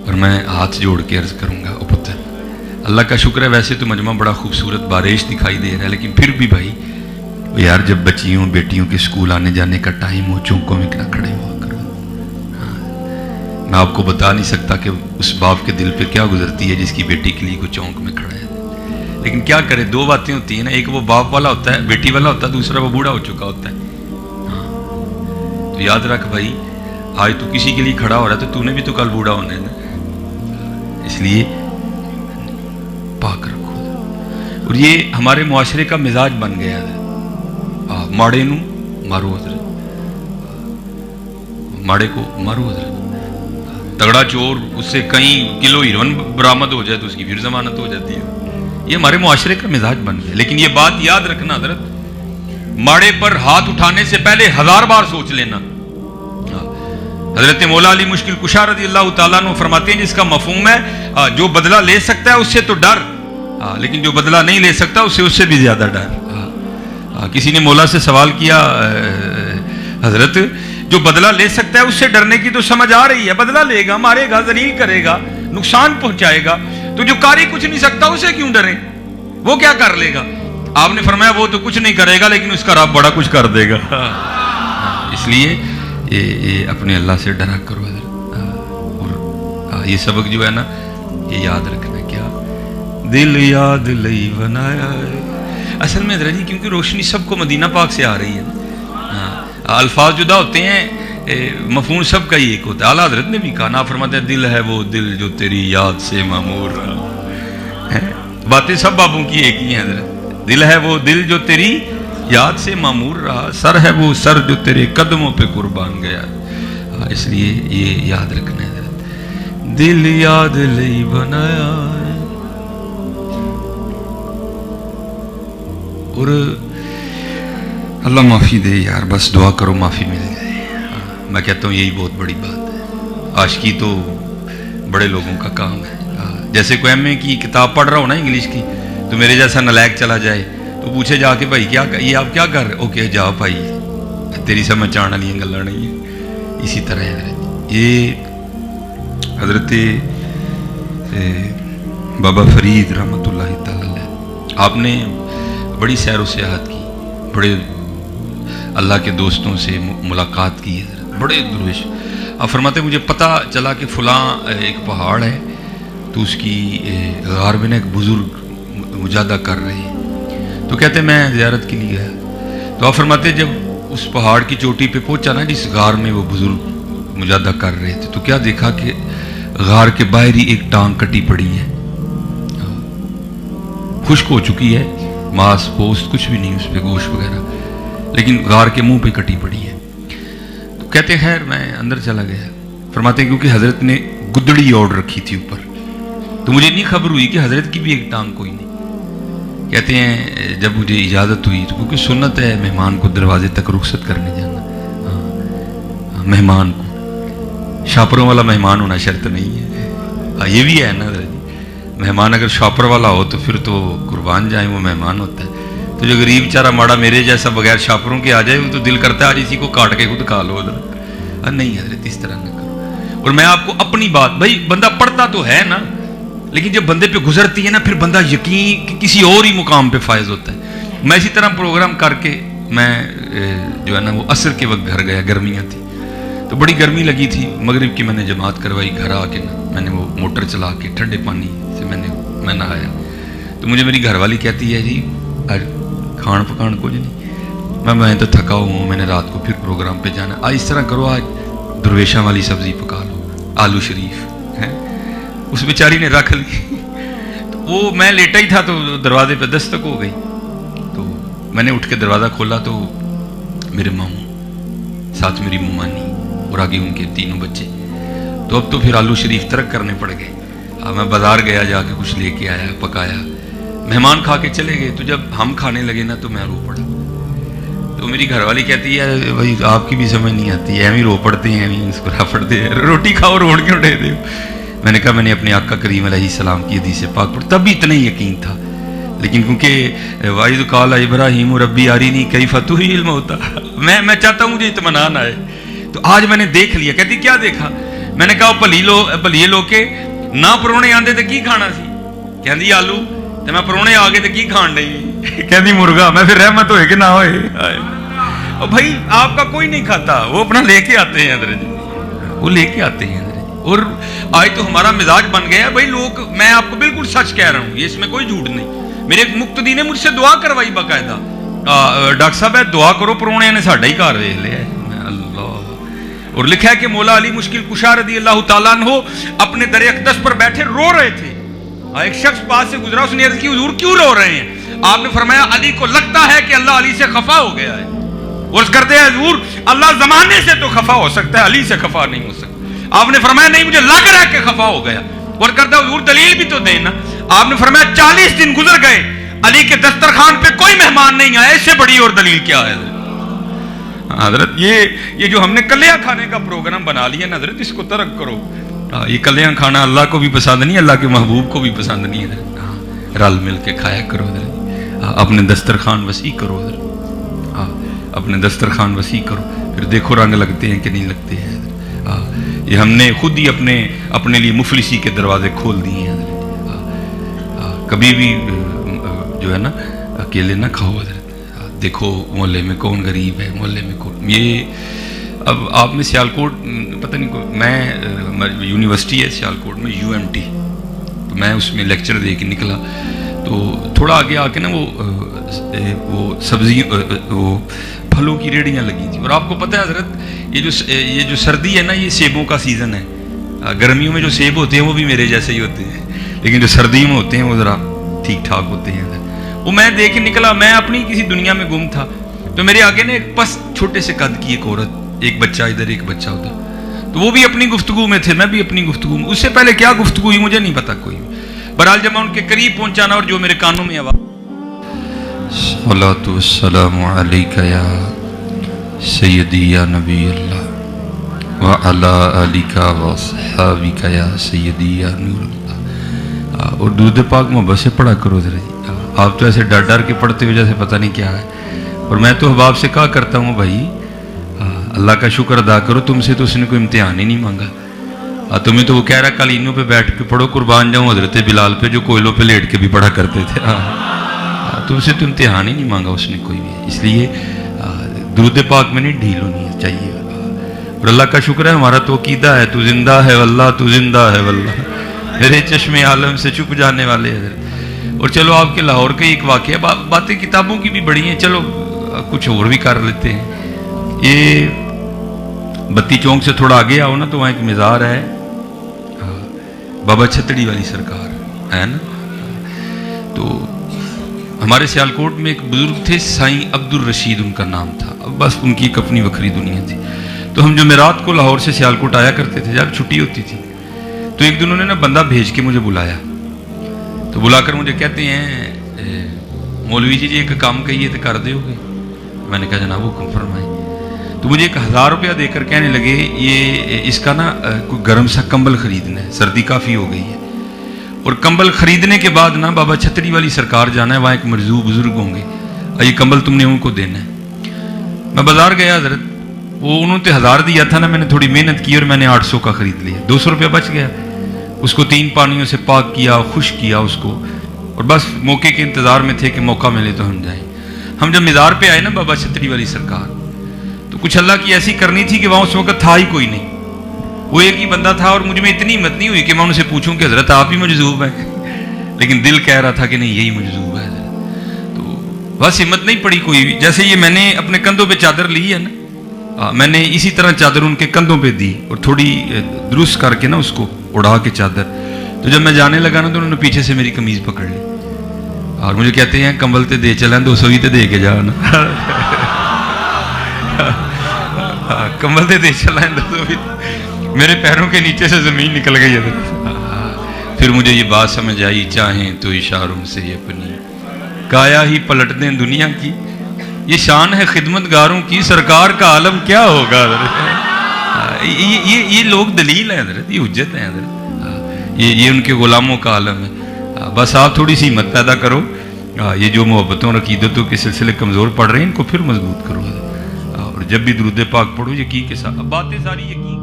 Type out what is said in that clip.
اور میں ہاتھ جوڑ کے عرض کروں گا او پتر، اللہ کا شکر ہے ویسے تو مجمع بڑا خوبصورت بارش دکھائی دے رہا ہے، لیکن پھر بھی بھائی یار جب بچیوں بیٹیوں کے اسکول آنے جانے کا ٹائم ہو چونکوں میں نہ کھڑے ہوا کرو۔ میں آپ کو بتا نہیں سکتا کہ اس باپ کے دل پہ کیا گزرتی ہے جس کی بیٹی کے لیے کوئی چونک میں کھڑا ہے، لیکن کیا کرے، دو باتیں ہوتی ہیں نا، ایک وہ باپ والا ہوتا ہے، بیٹی والا ہوتا ہے، دوسرا وہ بوڑھا ہو چکا ہوتا ہے۔ تو یاد رکھ بھائی، آج تو کسی کے لیے کھڑا ہو رہا ہے تو نے بھی تو کل بوڑھا ہونا ہے نا، اس لیے پاک رکھو۔ اور یہ ہمارے معاشرے کا مزاج بن گیا ہے، ماڑے نو مارو حضرت، ماڑے کو مارو حضرت، تگڑا چور اس سے کئی کلو ہیروئن برآمد ہو جائے تو اس کی پھر ضمانت ہو جاتی ہے۔ یہ ہمارے معاشرے کا مزاج بن گیا، لیکن یہ بات یاد رکھنا حضرت، ماڑے پر ہاتھ اٹھانے سے پہلے 1000 بار سوچ لینا۔ حضرت مولا علی مشکل کشا رضی اللہ تعالیٰ عنہ فرماتے ہیں جس کا مفہوم ہے جو بدلہ لے سکتا ہے اس سے تو ڈر، لیکن جو بدلہ نہیں لے سکتا اس سے بھی زیادہ ڈر۔ کسی نے مولا سے سوال کیا، حضرت جو بدلہ لے سکتا ہے اس سے ڈرنے کی تو سمجھ آ رہی ہے، بدلہ لے گا، مارے گا، ذلیل کرے گا، نقصان پہنچائے گا، تو جو کاری کچھ نہیں سکتا اسے کیوں ڈریں، وہ کیا کر لے گا؟ آپ نے فرمایا وہ تو کچھ نہیں کرے گا لیکن اس کا رب بڑا کچھ کر دے گا۔ اس لیے یہ اپنے اللہ سے ڈرا کرو حضرت، اور یہ سبق جو ہے نا یہ یاد رکھنا، کیا دل یاد لئی بنایا ہے۔ اصل میں حضرت جی کیونکہ روشنی سب کو مدینہ پاک سے آ رہی ہے نا، الفاظ جدا ہوتے ہیں، مفہوم سب کا ہی ایک ہوتا ہے۔ اعلیٰ حضرت نے بھی کہا، نا فرماتے ہیں دل ہے وہ دل جو تیری یاد سے معمور رہا، باتیں سب بابوں کی ایک ہی ہیں حضرت، دل ہے وہ دل جو تیری یاد سے معمور رہا، سر ہے وہ سر جو تیرے قدموں پہ قربان گیا۔ اس لیے یہ یاد رکھنا ہے حضرت، دل یاد لئی بنایا ہے۔ اور اللہ معافی دے یار، بس دعا کرو معافی مل جائے۔ میں کہتا ہوں یہی بہت بڑی بات ہے، عاشقی تو بڑے لوگوں کا کام ہے۔ جیسے کوئی ایم اے کی کتاب پڑھ رہا ہو نا انگلش کی، تو میرے جیسا نالائق چلا جائے تو پوچھے جا کے بھائی کیا یہ آپ کیا کر رہے؟ اوکے جا بھائی، تیری سمجھ آنے والی گلاں نہیں ہے۔ اسی طرح حضرت یہ حضرت بابا فرید رحمۃ اللہ تعالی علیہ، آپ نے بڑی سیر و سیاحت کی، بڑے اللہ کے دوستوں سے ملاقات کی ہے، بڑے درویش۔ آپ فرماتے مجھے پتہ چلا کہ فلاں ایک پہاڑ ہے تو اس کی غار میں ایک بزرگ مجاہدہ کر رہے ہیں، تو کہتے میں زیارت کے لیے گیا، تو آپ فرماتے جب اس پہاڑ کی چوٹی پہ پہنچا نا جس غار میں وہ بزرگ مجاہدہ کر رہے تھے، تو کیا دیکھا کہ غار کے باہر ہی ایک ٹانگ کٹی پڑی ہے، خشک ہو چکی ہے، ماس پوست کچھ بھی نہیں اس پہ، گوشت وغیرہ، لیکن غار کے منہ پہ کٹی پڑی ہے۔ تو کہتے خیر میں اندر چلا گیا، فرماتے ہیں کیونکہ حضرت نے گدڑی اوڑھ رکھی تھی اوپر، تو مجھے نہیں خبر ہوئی کہ حضرت کی بھی ایک ٹانگ کوئی نہیں۔ کہتے ہیں جب مجھے اجازت ہوئی، تو کیونکہ سنت ہے مہمان کو دروازے تک رخصت کرنے جانا، مہمان کو شاپروں والا مہمان ہونا شرط نہیں ہے، یہ بھی ہے نا حضرت جی، مہمان اگر شاپر والا ہو تو پھر تو قربان جائیں، وہ مہمان ہوتا ہے۔ تو جو غریب چارہ ماڑا میرے جیسا بغیر شاپروں کے آ جائے وہ تو دل کرتا ہے آج اسی کو کاٹ کے خود کھا لو حضرت۔ نہیں حضرت اس طرح نہ کرو۔ اور میں آپ کو اپنی بات، بھائی بندہ پڑھتا تو ہے نا، لیکن جب بندے پہ گزرتی ہے نا پھر بندہ یقین کہ کسی اور ہی مقام پہ فائز ہوتا ہے۔ میں اسی طرح پروگرام کر کے میں جو ہے نا وہ عصر کے وقت گھر گیا، گرمیاں تھی تو بڑی گرمی لگی تھی، مغرب کی میں نے جماعت کروائی، گھر آ کے نا میں نے وہ موٹر چلا کے ٹھنڈے پانی سے میں نہایا، تو مجھے میری گھر والی کہتی ہے جی کھان پکان کچھ نہیں، میں تو تھکا ہوں، میں نے رات کو پھر پروگرام پہ جانا، آج اس طرح کرو آج درویشاں والی سبزی پکا لو، آلو شریف ہے، اس بیچاری نے رکھ لی، تو وہ میں لیٹا ہی تھا تو دروازے پہ دستک ہو گئی، تو میں نے اٹھ کے دروازہ کھولا تو میرے ماموں ساتھ میری ممانی اور آگے ان کے تینوں بچے، تو اب تو پھر آلو شریف ترک کرنے پڑ گئے۔ میں بازار گیا، جا کے کچھ لے کے آیا، پکایا، مہمان کھا کے چلے گئے، تو جب ہم کھانے لگے نا تو میں رو پڑا، تو میری گھر والی کہتی ہے بھائی آپ کی بھی سمجھ نہیں آتی ہے، رو پڑتے ہیں مسکرا پڑتے ہیں، روٹی کھاؤ روڑ کیوں اٹھے دے۔ میں نے کہا میں نے اپنے آقا کریم علیہ السلام کی حدیث پاک پڑھ، تب بھی اتنا ہی یقین تھا، لیکن کیونکہ واحد قال ابراہیم ربی ارینی کیف تحیی الموتی، میں چاہتا ہوں مجھے اطمینان آئے، تو آج میں نے دیکھ لیا۔ کہتی کیا دیکھا؟ मैंने कहा भलीए लोके ना परौने आंदे तो की खाना सी, कहती आलू, तो मैं परौने आ गए तो की खान नहीं, कहती मुर्गा। मैं फिर रहमत होए कि ना होए। और भाई आपका कोई नहीं खाता, वो अपना लेके आते हैं अंदर जी, वो लेके आते हैं अंदर। और आज तो हमारा मिजाज बन गया भाई लोग, मैं आपको बिल्कुल सच कह रहा हूँ, ये इसमें कोई झूठ नहीं। मेरे एक मुक्तदी ने मुझसे दुआ करवाई बाकायदा, डॉक्टर साहब दुआ करो परौने ने साडा ही घर वेख लिया। अल्लाह। और लिखा है कि मौला अली मुश्किल कुशा रज़ी अल्लाह तआला अन्हु अपने दर अक़दस पर बैठे रो रहे थे। एक शख्स पास से गुजरा, उसने अर्ज़ की हुजूर क्यों रो रहे हैं? आपने फरमाया अली को लगता है कि अल्लाह अली से खफा हो गया है। और करते हैं हुजूर अल्लाह जमाने से तो खफा हो सकता है, अली से खफा नहीं हो सकता। आपने फरमाया नहीं मुझे लग रहा है कि खफा हो गया। और करता हुजूर दलील भी तो देना। आपने फरमाया 40 दिन गुजर गए, अली के दस्तरखान पे कोई मेहमान नहीं आया, इससे बड़ी और दलील क्या है? हजरत ये जो हमने कलियां खाने का प्रोग्राम बना लिया ना हजरत, इसको तर्क करो। ये कलियां खाना अल्लाह को भी पसंद नहीं, अल्लाह के महबूब को भी पसंद नहीं है। रल मिल के खाया करो हजरत, अपने दस्तरखान वसी करो हजरत, अपने दस्तरखान वसी करो, फिर देखो रंग लगते हैं कि नहीं लगते हैं। ये हमने खुद ही अपने लिए मुफलिसी के दरवाजे खोल दिए हैं। कभी भी जो है ना अकेले ना खाओ हजरत, देखो मोहल्ले में कौन गरीब है, मोहल्ले में कौन। ये अब आप में सियालकोट पता नहीं, मैं यूनिवर्सिटी है सियालकोट में UMT, तो मैं उसमें लेक्चर दे के निकला, तो थोड़ा आगे आके ना वो सब्जी वो फलों की रेहड़ियाँ लगी थी। और आपको पता है हजरत ये जो सर्दी है ना, ये सेबों का सीज़न है। गर्मियों में जो सेब होते हैं वो भी मेरे जैसे ही होते हैं, लेकिन जो सर्दियों में होते हैं वो ज़रा ठीक ठाक होते हैं। वो मैं देख के निकला, मैं अपनी किसी दुनिया में गुम था, तो मेरे आगे ना एक बस छोटे से कद की एक औरत, एक बच्चा इधर एक बच्चा उधर, तो वो भी अपनी गुफ्तगू में थे, मैं भी अपनी गुफ्तगू में। उससे पहले क्या गुफ्तगू हुई मुझे नहीं पता कोई भी। बहरहाल जब मैं उनके करीब पहुंचा ना, और जो मेरे कानों में आवाज़ सल्लल्लाहु वस्सलामु अलैका या सय्यदी या नबी अल्लाह व अला आलिका व सहाबिका या सय्यदी या नूर अल्लाह। और दूध पाक मोहब्बत से पढ़ा करो जरा जी। आप तो ऐसे डर डर के पढ़ते हो जैसे पता नहीं क्या है। और मैं तो अहबाब से कहा करता हूँ भाई अल्लाह का शुक्र अदा करो, तुमसे तो उसने कोई इम्तिहान ही नहीं मांगा। तुम्हें तो वो कह रहा कालीनों पे बैठ के पढ़ो, कुर्बान जाऊँ हजरत बिलाल पे जो कोयलों पे लेट के भी पढ़ा करते थे। तुमसे तो इम्तिहान ही नहीं मांगा उसने कोई भी। इसलिए दुरूद पाक में नहीं ढील होनी चाहिए। और अल्लाह का शुक्र है हमारा तो अकीदा है, तू जिंदा है वल्लाह, तू जिंदा है वल्लाह, मेरे चश्मे आलम से छुप जाने वाले हजरत। और चलो आपके लाहौर का एक वाक़या, बातें किताबों की भी बड़ी हैं, चलो कुछ और भी कर लेते हैं। ये बत्ती चौक से थोड़ा आगे आओ ना, तो वहाँ एक मज़ार है, बाबा छतड़ी वाली सरकार है ना। तो हमारे सियालकोट में एक बुजुर्ग थे, साईं अब्दुल रशीद उनका नाम था। अब बस उनकी एक अपनी वक्री दुनिया थी। तो हम जुमेरात को लाहौर से सियालकोट आया करते थे जब छुट्टी होती थी। तो एक दिन उन्होंने ना बंदा भेज के मुझे बुलाया, तो बुलाकर मुझे कहते हैं मौलवी जी एक काम कहिए तो कर दोगे? मैंने कहा जनाब हुक्म फरमाएं। तो मुझे 1000 रुपया देकर कहने लगे ये इसका ना कोई गर्म सा कंबल खरीदना है, सर्दी काफ़ी हो गई है। और कंबल खरीदने के बाद ना बाबा छतड़ी वाली सरकार जाना है, वहाँ एक मरजू बुजुर्ग होंगे, ये कंबल तुमने उनको देना है। मैं बाजार गया हजरत, वो उन्होंने 1000 दिया था ना, मैंने थोड़ी मेहनत की और मैंने 800 का खरीद लिया। 200 रुपया बच गया। उसको 3 पानियों से पाक किया, खुश किया उसको, और बस मौके के इंतज़ार में थे कि मौका मिले तो हम जाएं। हम जब मज़ार पे आए ना बाबा छतड़ी वाली सरकार, तो कुछ अल्लाह की ऐसी करनी थी कि वहाँ उस वक्त था ही कोई नहीं, वो एक ही बंदा था। और मुझ में इतनी हिम्मत नहीं हुई कि मैं उनसे पूछूं कि हजरत आप ही मजजूब हैं, लेकिन दिल कह रहा था कि नहीं यही मजजूब है। तो बस हिम्मत नहीं पड़ी कोई भी। जैसे ये मैंने अपने कंधों पे चादर ली है ना, मैंने इसी तरह चादर उनके कंधों पे दी और थोड़ी दुरुस्त करके ना उसको उड़ा के चादर। तो जब मैं जाने लगा ना, तो उन्होंने पीछे से मेरी कमीज पकड़ ली और मुझे कहते हैं कंबल ते दे चला, 200 ही तो दे के जा ना। कंबल ते दे चला, 200 भी। मेरे पैरों के नीचे से जमीन निकल गई है। फिर मुझे ये बात समझ आई, चाहें तो इशारों से अपनी काया ही पलट दें दुनिया की, ये शान है खिदमतगारों की, सरकार का आलम क्या होगा। ये लोग दलील है हजरत, ये हुज्जत है हजरत, ये उनके गुलामों का आलम है। बस आप थोड़ी सी हिम्मत पैदा करो, ये जो मोहब्बतों और अकीदतों के सिलसिले कमज़ोर पड़ रहे हैं इनको फिर मजबूत करो। और जब भी दुरूद पाक पढ़ो यकीन के साथ, बातें सारी यकीन